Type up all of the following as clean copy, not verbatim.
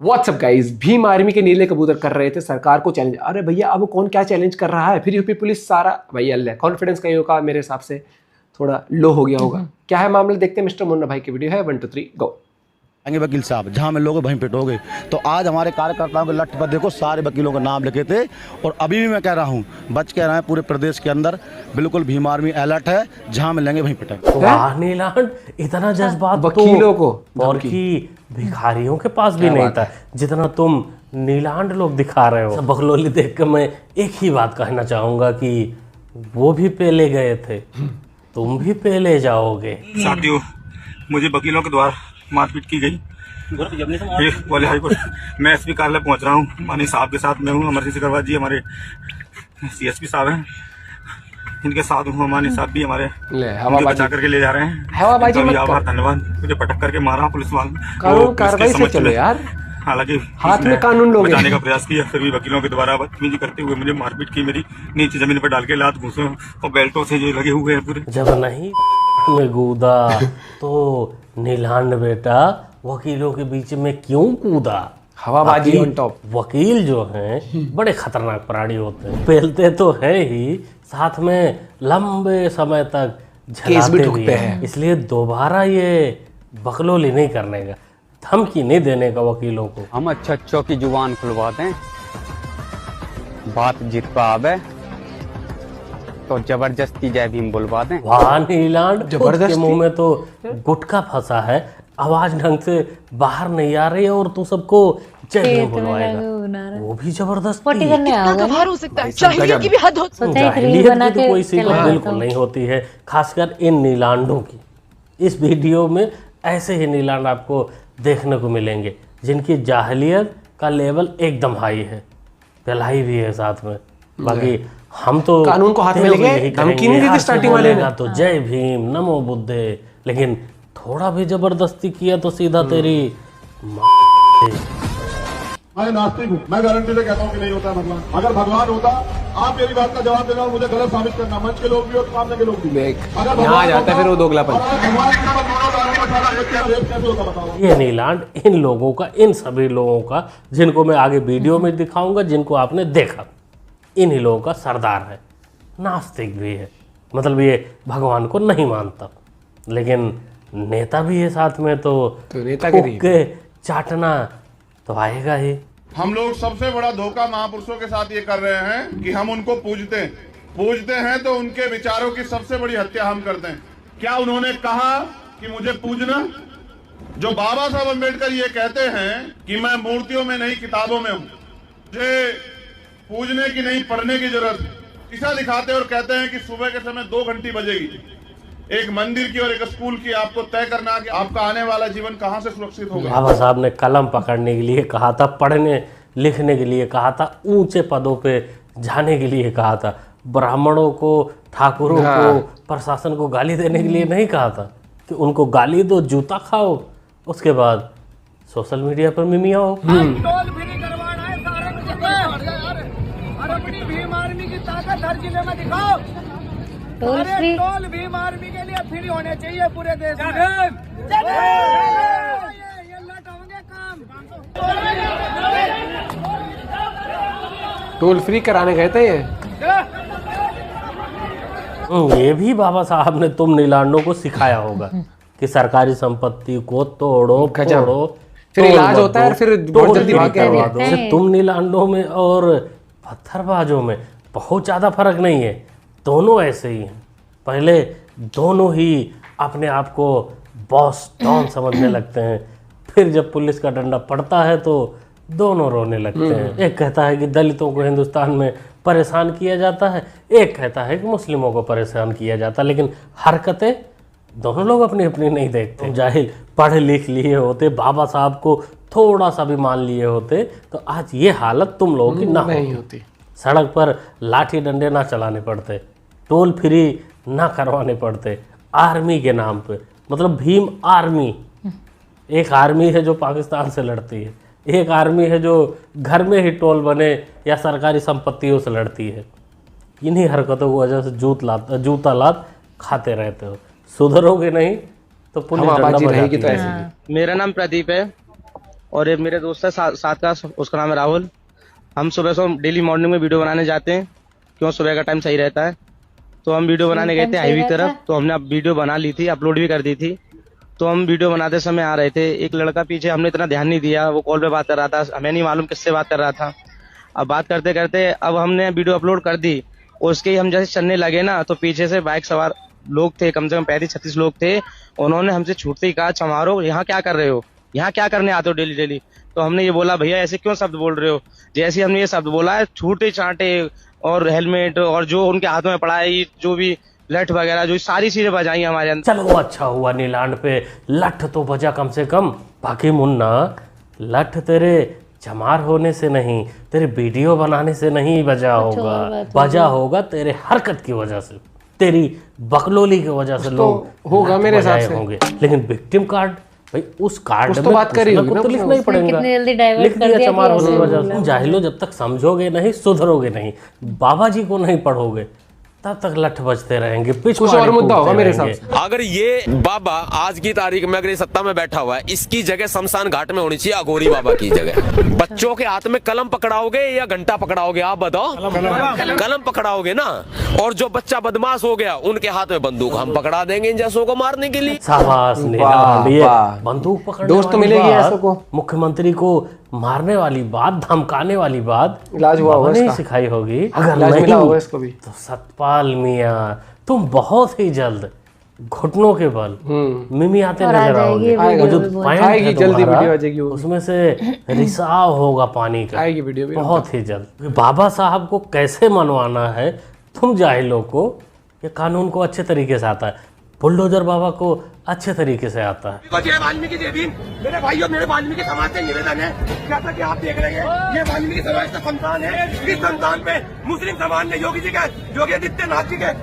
WhatsApp guys, Bhim army के नीले कबूतर कर रहे थे सरकार को चैलेंज। अरे भैया अब कौन क्या चैलेंज कर रहा है? फिर यूपी पुलिस सारा भैया अल्लाह कॉन्फिडेंस कहीं का मेरे हिसाब से थोड़ा लो हो गया होगा। क्या है मामला, देखते हैं। मिस्टर मुन्ना भाई की वीडियो है 1 2 3 गो। वकील साहब जहां में लोग वहीं पिटोगे। तो आज हमारे कार्यकर्ताओं के लठ पर देखो सारे वकीलों का नाम लिखे थे। और अभी भी मैं कह रहा हूं, बच कह रहे हैं, पूरे प्रदेश के अंदर बिल्कुल भीम आर्मी अलर्ट है, जहां मिलेंगे वहीं पिटेंगे। वाह नीलांड, इतना जज्बात वकीलों को और की भिखारियों के पास भी नहीं था जितना तुम नीलांड लोग दिखा रहे हो। बकलोली देख कर मैं एक ही बात कहना चाहूंगा कि वो भी पेले गए थे, तुम भी पेले जाओगे। साथियों, मुझे वकीलों के द्वारा मारपीट की गई। ये वाले हाईकोर्ट मैं एसपी कार्यालय पहुंच रहा हूँ। माननीय साहब के साथ मैं हूँ। अमरजीत सिकरवार जी हमारे सीएसपी साहब हैं, इनके साथ हूँ। माननीय साहब भी हमारे बचा करके ले जा रहे हैं। हवाबाजी मत आभार, धन्यवाद। मुझे पटक करके मारा पुलिस वाले। कानून कार्रवाई से चलो यार। हालांकि हाथ में कानून लोगे। बचाने का प्रयास किया, फिर भी वकीलों के द्वारा बदतमीजी करते हुए मुझे मारपीट की। मेरी नीचे जमीन पर डाल के लात घूसे और बेल्टों से ये लगे हुए हैं पूरे। जब नहीं में कूदा तो नीलांड बेटा वकीलों के बीच में क्यों कूदा? हवाबाजी ऑन टॉप। वकील जो हैं बड़े खतरनाक प्राणी होते हैं, पेलते तो है ही, साथ में लंबे समय तक झेलाते भी हैं। इसलिए दोबारा ये बकलोली नहीं करने का, धमकी नहीं देने का वकीलों को। हम अच्छों की जुबान खुलवा दें, बात जित पे आवे तो जबरदस्ती जय भीम बुलवा दें। वाह नीलांड, जबरदस्ती के मुंह में तो गुटखा फंसा है, आवाज ढंग से बाहर नहीं आ रही है और तू सबको जय भीम बुलवाएगा, वो भी जबरदस्ती। हो सकता है, जाहिलियत की भी हद होती है। जाहिलियत की तो कोई सीमा बिल्कुल नहीं होती है, खासकर इन नीलांडों की। इस वीडियो में ऐसे ही नीलांड आपको देखने को मिलेंगे जिनकी जाहिलियत का लेवल एकदम हाई है, पलाई भी है साथ में। बाकी हम तो कानून को हाथ में लेके धमकी नहीं दी थी स्टार्टिंग वाले ने। तो जय भीम नमो बुद्धे, लेकिन थोड़ा भी जबरदस्ती किया तो सीधा तेरी मैं नास्तिक हूँ, मैं गारंटी से कहता हूँ कि नहीं होता भगवान। अगर भगवान होता, आप मेरी बात का जवाब देना और मुझे गलत साबित करना, मंच के लोग भी और सामने के लोग भी। यहाँ आ जाता है फिर वो दोगलापन। ये नीलांड इन लोगों का, इन सभी लोगों का जिनको मैं आगे वीडियो में दिखाऊंगा, जिनको आपने देखा, इन्हीं लोगों का सरदार है। नास्तिक भी है, मतलब ये भगवान को नहीं मानता, लेकिन नेता भी है साथ में, तो नेता के चाटना तो आएगा ही। हम लोग सबसे बड़ा धोखा महापुरुषों के साथ ये कर रहे हैं कि हम उनको पूजते हैं तो उनके विचारों की सबसे बड़ी हत्या हम करते हैं। क्या उन्होंने कहा कि मुझे पूजना? जो बाबा साहब अम्बेडकर ये कहते हैं कि मैं मूर्तियों में नहीं किताबों में हूँ, मुझे पूजने की नहीं पढ़ने की जरूरत। शीशा दिखाते और कहते हैं कि सुबह के समय 2 घंटी बजेगी, एक मंदिर की और एक स्कूल की। आपको तय करना कि आपका आने वाला जीवन कहां से सुरक्षित होगा। बाबा साहब ने कलम पकड़ने के लिए कहा था, पढ़ने लिखने के लिए कहा था, ऊंचे पदों पे जाने के लिए कहा था। ब्राह्मणों को, ठाकुरों को, प्रशासन को गाली देने के लिए नहीं कहा था कि उनको गाली दो, जूता खाओ, उसके बाद सोशल मीडिया पर मिमिया हो। भीम आर्मी की ताकत हर जिले में दिखाओ। टोल भीम आर्मी के लिए फ्री होने चाहिए पूरे देश में। ये लौटाओगे काम। टोल फ्री कराने गए थे ये भी बाबा साहब ने तुम नीलांडों को सिखाया होगा कि सरकारी संपत्ति को तोड़ो फोड़ो, फिर इलाज होता है, फिर बहुत जल्दी भाग के। तुम नीलांडों में और पत्थरबाजों में बहुत ज़्यादा फर्क नहीं है, दोनों ऐसे ही हैं। पहले दोनों ही अपने आप को बॉस डॉन समझने लगते हैं, फिर जब पुलिस का डंडा पड़ता है तो दोनों रोने लगते हैं। एक कहता है कि दलितों को हिंदुस्तान में परेशान किया जाता है, एक कहता है कि मुस्लिमों को परेशान किया जाता है, लेकिन हरकतें दोनों लोग अपनी अपनी नहीं देखते। जाहिल पढ़ लिख लिए होते, बाबा साहब को थोड़ा सा भी मान लिए होते, तो आज ये हालत तुम लोगों की ना होती। सड़क पर लाठी डंडे ना चलाने पड़ते, टोल फ्री ना करवाने पड़ते, आर्मी के नाम पे। मतलब भीम आर्मी, एक आर्मी है जो पाकिस्तान से लड़ती है, एक आर्मी है जो घर में ही टोल बने या सरकारी संपत्तियों से लड़ती है। इन्हीं हरकतों की वजह से जूता लात खाते रहते हो। सुधरोगे नहीं तो पुलिस डंडा बजाती है। मेरा नाम प्रदीप है, और एक मेरे दोस्त है साथ का, उसका नाम है राहुल। हम सुबह डेली मॉर्निंग में वीडियो बनाने जाते हैं, क्यों सुबह का टाइम सही रहता है। तो हम वीडियो बनाने गए थे हाईवे तरफ, तो हमने अब वीडियो बना ली थी, अपलोड भी कर दी थी। तो हम वीडियो बनाते समय आ रहे थे, एक लड़का पीछे, हमने इतना ध्यान नहीं दिया, वो कॉल पे बात कर रहा था, हमें नहीं मालूम किससे बात कर रहा था। अब बात करते करते अब हमने वीडियो अपलोड कर दी, उसके हम जैसे चलने लगे ना, तो पीछे से बाइक सवार लोग थे, कम से कम 35-36 लोग थे। उन्होंने हमसे छूटते ही कहा, चमारो यहाँ क्या कर रहे हो, यहाँ क्या करने आते हो डेली डेली। तो हमने ये बोला, भैया ऐसे क्यों शब्द बोल रहे हो। जैसे हमने ये शब्द बोला है, छूटे चांटे और हेलमेट और जो उनके हाथों में पड़ा है, जो भी लठ वगैरह, जो सारी चीजें बजाई हमारे अंदर। चलो अच्छा हुआ नीलांड पे लठ तो बजा कम से कम। बाकी मुन्ना, लठ तेरे चमार होने से नहीं, तेरे वीडियो बनाने से नहीं बजा होगा, बजा होगा तेरे हरकत की वजह से, तेरी बकलोली की वजह से लोग होगा मेरे हिसाब से। होंगे। लेकिन विक्टिम कार्ड, भाई उस कार्ड कुछ में तो बात करी होगी ना, तो लिखना ही पड़ेगा। कितनी जल्दी डाइवर्ट लिख कर दिया दिया चमार कि होने की ऐसे वजह से। जाहिलो, जब तक समझोगे नहीं, सुधरोगे नहीं, बाबा जी को नहीं पढ़ोगे, तब तक लठ बजते रहेंगे। कुछ और मुद्दा होगा मेरे हिसाब से। अगर ये बाबा आज की तारीख में अगर ये सत्ता में बैठा हुआ है, इसकी जगह शमशान घाट में होनी चाहिए, अघोरी बाबा की जगह। बच्चों के हाथ में कलम पकड़ाओगे या घंटा पकड़ाओगे, आप बताओ। कलम पकड़ाओगे ना, और जो बच्चा बदमाश हो गया उनके हाथ में बंदूक हम पकड़ा देंगे इन जैसों को मारने के लिए। शाबाश नीलांड, ये बंदूक पकड़ने दोस्त तो वाली मिलेगी बात, ऐसों को। मुख्यमंत्री को मारने वाली बात, धमकाने वाली बात इलाज हुआ होगा नहीं इसका। सिखाई होगी। अगर इलाज मिला नहीं होगा इसको भी। तो सतपाल मियां, तुम बहुत ही जल्द घुटनों के बल मिमी आते और आ नजर जाएगी, आओगे। आएगा वो जो जल्दी। पैंट आएगी है जल्दी, तुम्हारा, वीडियो आ जाएगी वो। उसमें से रिसाव होगा पानी का, आएगी वीडियो भी। बहुत ही जल्द। बाबा साहब को कैसे मनवाना है तुम जाहिलों को, ये कानून को अच्छे तरीके से आता है, बुलडोजर बाबा को अच्छे तरीके से आता है। वाल्मीकि जय भीम। मेरे भाइयों, मेरे वाल्मीकि समाज से निवेदन है, जैसा कि आप देख रहे हैं, ये वाल्मीकि समाज का संतान है। इस संतान पे मुस्लिम समाज ने योगी आदित्यनाथ जी के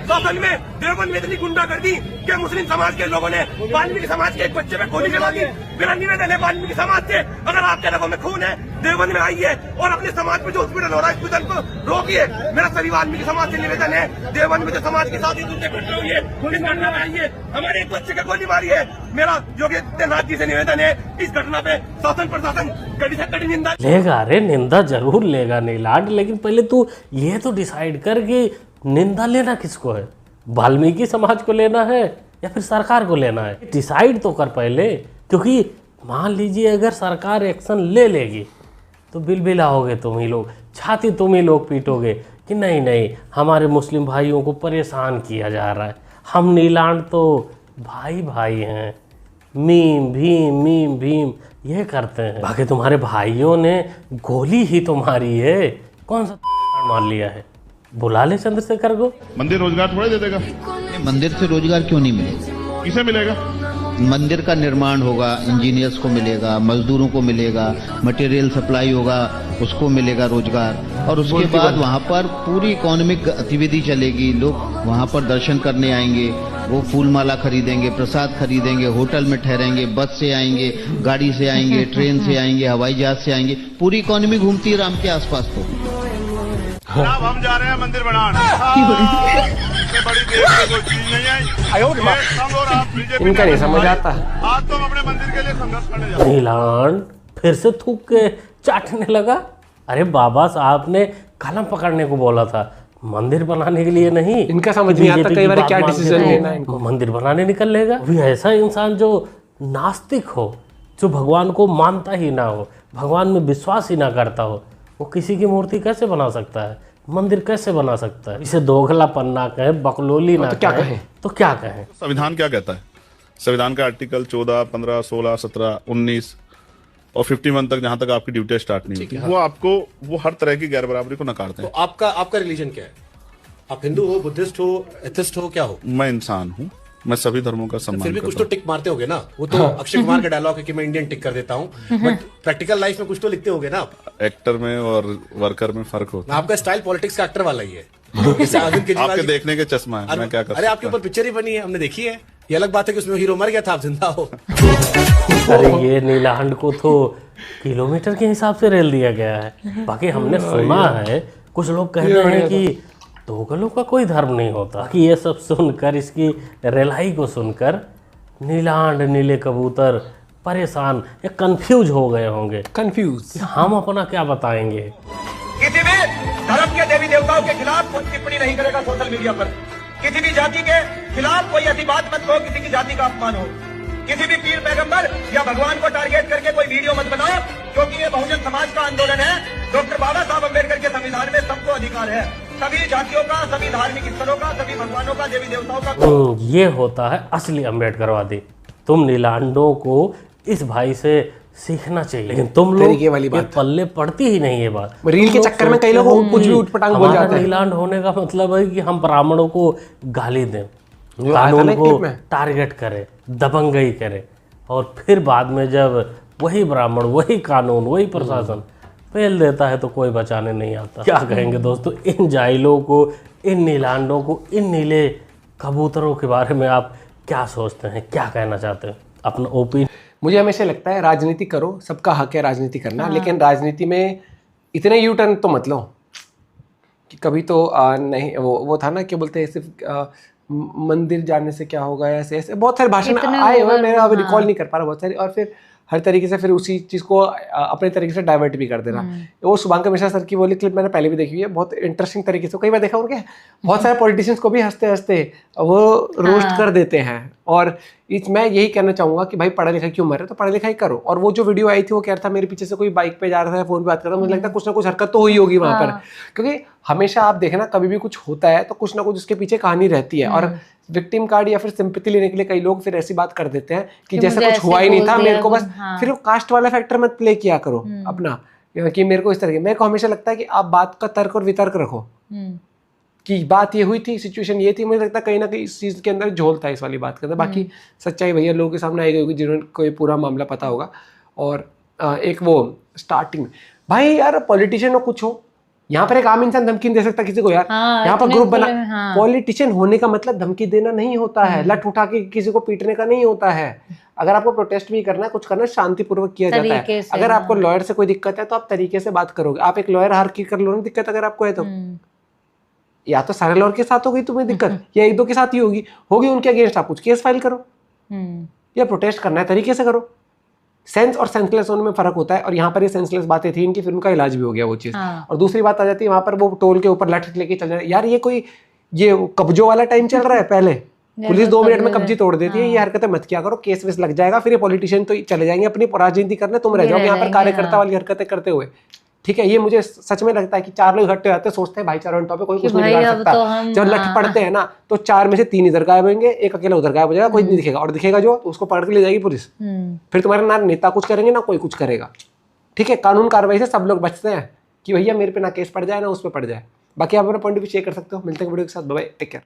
शासन में देवबंद में इतनी गुंडागर्दी कि मुस्लिम समाज के लोगों ने वाल्मीकि समाज के एक बच्चे पे गोली चला दी। मेरा निवेदन है वाल्मीकि समाज से, अगर आपके रगों में खून है, देवबंद में आइए और अपने समाज में जो हॉस्पिटल हो रहा है हॉस्पिटल को रोकिए। मेरा सभी वाल्मीकि समाज से निवेदन है, देवबंद में जो समाज के साथ दूसरे घटना हुई है, पुलिस घटना में आइए, हमारे एक बच्चे का गोली मारी है। मेरा योगी आदित्यनाथ जी से निवेदन है, इस घटना पे शासन प्रशासन कड़ी से कड़ी निंदा लेगा। रे निंदा जरूर लेगा नीलांड, लेकिन पहले तू ये तो डिसाइड कर कि निंदा लेना किसको है, वाल्मीकि समाज को लेना है या फिर सरकार को लेना है। डिसाइड तो कर पहले, क्योंकि मान लीजिए अगर सरकार एक्शन ले लेगी तो बिलबिलाओगे तुम ही लोग, छाती तुम ही लोग पीटोगे कि नहीं नहीं हमारे मुस्लिम भाइयों को परेशान किया जा रहा है। हम नीलांड तो भाई भाई हैं, मीम भीम ये करते हैं। बाकी तुम्हारे भाइयों ने गोली ही तो मारी है, कौन सा मार लिया है, बुला ले चंद्रशेखर को। मंदिर रोजगार थोड़े दे देगा। मंदिर से रोजगार क्यों नहीं मिलेगा? किसे मिलेगा? मंदिर का निर्माण होगा, इंजीनियर्स को मिलेगा, मजदूरों को मिलेगा, मटेरियल सप्लाई होगा, उसको मिलेगा रोजगार, और उसके बाद वहाँ पर पूरी इकोनॉमिक गतिविधि चलेगी। लोग वहाँ पर दर्शन करने आएंगे, वो फूल माला खरीदेंगे, प्रसाद खरीदेंगे, होटल में ठहरेंगे, बस से आएंगे, गाड़ी से आएंगे, ट्रेन से आएंगे, हवाई जहाज से आएंगे, पूरी इकोनॉमी घूमती है राम के आसपास। तो अब हम जा रहे हैं मंदिर बनाने। बड़ी देर से कोई चीज नहीं आई। और आप बीजेपी इनका नहीं समझ आता। आज तो हम अपने मंदिर के लिए संघर्ष करने जा रहे हैं। नीलांड फिर से थूक के चाटने लगा। अरे बाबा साहब ने कलम पकड़ने को बोला था, मंदिर बनाने के लिए नहीं। इनका समझ नहीं आता कई बार क्या डिसीजन लेना है इनको। मंदिर बनाने निकल लेगा। भी ऐसा इंसान जो नास्तिक हो, जो भगवान को मानता ही ना हो, भगवान में विश्वास ही ना करता हो, वो किसी की मूर्ति कैसे बना सकता है, मंदिर कैसे बना सकता है? इसे दोगलापन ना कहें, बकलोली ना कहें, तो क्या कहें? संविधान क्या कहता है? संविधान का आर्टिकल 14, 15, 16, 17, 19 और 51 तक, जहां तक आपकी ड्यूटी स्टार्ट नहीं होती, वो आपको वो हर तरह की गैर बराबरी को नकारते हैं। तो आपका रिलीजन क्या है? आप हिंदू हो, बुद्धिस्ट हो, एथिस्ट हो, क्या हो? मैं इंसान हूँ, मैं सभी धर्मों का सम्मान फिर भी कुछ करता तो टिक मारते होगे ना। वो तो अक्षय कुमार का डायलॉग है कि मैं इंडियन टिक कर देता हूँ, बट प्रैक्टिकल लाइफ में कुछ तो लिखते होगे ना। एक्टर में और वर्कर में फर्क होता आपका स्टाइल पॉलिटिक्स का एक्टर वाला ही है। अरविंद है। आपके देखने के चश्मा है, मैं क्या कर अरे आपके ऊपर पिक्चर ही बनी है, हमने देखी है। ये अलग बात है कि उसमें हीरो मर गया था, आप जिंदा हो। अरे ये नीलांड को तो किलोमीटर के हिसाब से रेल दिया गया है। बाकी हमने सुना है कुछ लोग कहते हैं कि दोगलों का कोई धर्म नहीं होता। कि ये सब सुनकर, इसकी रेलाई को सुनकर नीलांड नीले कबूतर परेशान या कंफ्यूज हो गए होंगे। कंफ्यूज हम अपना क्या बताएंगे। किसी भी धर्म के देवी देवताओं के खिलाफ कोई टिप्पणी नहीं करेगा सोशल मीडिया पर। किसी भी जाति के खिलाफ कोई ऐसी बात मत कहो किसी की जाति का अपमान हो। किसी भी पीर पैगंबर या भगवान को टारगेट करके कोई वीडियो मत बनाओ, क्योंकि ये बहुजन समाज का आंदोलन है। डॉक्टर बाबा साहब अम्बेडकर के संविधान में सबको अधिकार है, सभी जातियों का, सभी धार्मिक स्थलों का, सभी भगवानों का, देवी देवताओं का। ये होता है असली अम्बेडकरवादी। तुम नीलांडों को इस भाई से सीखना चाहिए, लेकिन तुम लोग तरीके वाली बात पल्ले पड़ती ही नहीं है बात। रील के चक्कर में कई लोग कुछ भी उठपटांग बोल जाते हैं। नीलांड होने का मतलब है कि हम ब्राह्मणों को गाली दें, कानून को टारगेट करें, दबंगई करें, और फिर बाद में जब वही ब्राह्मण, वही कानून, वही प्रशासन फेल देता है तो कोई बचाने नहीं आता। क्या कहेंगे दोस्तों इन जाहिलों को, इन नीलांडों को, इन नीले कबूतरों के बारे में आप क्या सोचते हैं, क्या कहना चाहते हैं, अपना ओपिनियन। मुझे हमेशा लगता है राजनीति करो, सबका हक है राजनीति करना, लेकिन राजनीति में इतने यू टर्न तो मत लो कि कभी तो नहीं वो था ना, क्या बोलते हैं, सिर्फ मंदिर जाने से क्या होगा, ऐसे ऐसे बहुत सारे भाषण आए हुए, मेरा अभी रिकॉल नहीं कर पा रहा बहुत सारे, और फिर हर तरीके से फिर उसी चीज़ को अपने तरीके से डाइवर्ट भी कर देना। वो शुभांकर मिश्रा सर की बोली क्लिप मैंने पहले भी देखी हुई है, बहुत इंटरेस्टिंग तरीके से, कई बार देखा उनके बहुत सारे पॉलिटिशियंस को भी हंसते हंसते वो रोस्ट कर देते हैं। और मैं यही कहना चाहूँगा कि भाई पढ़ा लिखा क्यों मर रहे, तो पढ़ा लिखा ही करो। और वो जो वीडियो आई थी वो कह रहा था मेरे पीछे से कोई बाइक पे जा रहा था, फोन पे बात कर रहा था, मुझे लगता है कुछ ना कुछ हरकत तो हुई होगी वहाँ पर, क्योंकि हमेशा आप देखें ना, कभी भी कुछ होता है तो कुछ ना कुछ उसके पीछे कहानी रहती है। और विक्टिम कार्ड या फिर सिंपैथी लेने के लिए कई लोग फिर ऐसी बात कर देते हैं कि जैसे कुछ हुआ ही नहीं था, मेरे को बस फिर कास्ट वाला फैक्टर मत प्ले किया करो अपना, कि मेरे को इस तरह की। मेरे को हमेशा लगता है कि आप बात का तर्क और वितर्क रखो कि बात ये हुई थी, सिचुएशन ये थी। मुझे लगता है कहीं ना कहीं इस चीज़ के अंदर झोल था इस वाली बात के अंदर। बाकी सच्चाई भैया लोगों के सामने आई गई होगी जिन्होंने कोई पूरा मामला पता होगा। और एक वो स्टार्टिंग भाई यार पॉलिटिशियन हो कुछ हो, यहाँ पर एक आम इंसान धमकी नहीं दे सकता किसी को यार। यहाँ पर ग्रुप बना, पॉलिटिशियन होने का मतलब धमकी देना नहीं होता है, लठ उठा के किसी को पीटने का नहीं होता है। अगर आपको प्रोटेस्ट भी करना है, कुछ करना है, शांतिपूर्वक किया जाता है। अगर आपको लॉयर से कोई दिक्कत है तो आप तरीके से बात करोगे। आप एक लॉयर हार की कर लो ना दिक्कत अगर आपको है तो, या तो सारे लॉयर के साथ होगी तुम्हें दिक्कत, या एक दो के साथ ही होगी उनके अगेंस्ट आप कुछ केस फाइल करो, या प्रोटेस्ट करना है तरीके से करो। सेंस और सेंसलेस होने में फर्क होता है, और यहाँ पर ये सेंसलेस बातें थी इनकी, फिर उनका इलाज भी हो गया वो चीज़। और दूसरी बात आ जाती है वहाँ पर वो टोल के ऊपर लठ लेके चल रहे यार, ये कब्जों वाला टाइम चल रहा है। पहले पुलिस 2 मिनट में कब्जी तोड़ देती है, ये हरकतें मत किया करो, केस वेस लग जाएगा। फिर ये पॉलिटिशियन तो चले जाएंगे अपनी राजनीति करने, तुम रह जाओगे यहाँ पर कार्यकर्ता वाली हरकतें करते हुए। ठीक है, ये मुझे सच में लगता है कि 4 लोग इकट्ठे आते हैं, सोचते हैं भाईचारा ऑन टॉप पे, कोई कुछ नहीं बिगाड़ सकता। जब लठ पड़ते हैं ना तो 4 में से 3 इधर गायब होंगे, एक अकेला उधर गायब हो जाएगा, कोई नहीं दिखेगा, और दिखेगा जो तो उसको पकड़ के ले जाएगी पुलिस। फिर तुम्हारे ना नेता कुछ करेंगे ना कोई कुछ करेगा। ठीक है, कानून कार्रवाई से सब लोग बचते हैं कि भैया मेरे पे ना केस पड़ जाए ना उस पर पड़ जाए। बाकी आप अपना पॉइंट भी शेयर कर सकते हो। मिलते हैं वीडियो के साथ, बाय बाय, टेक केयर।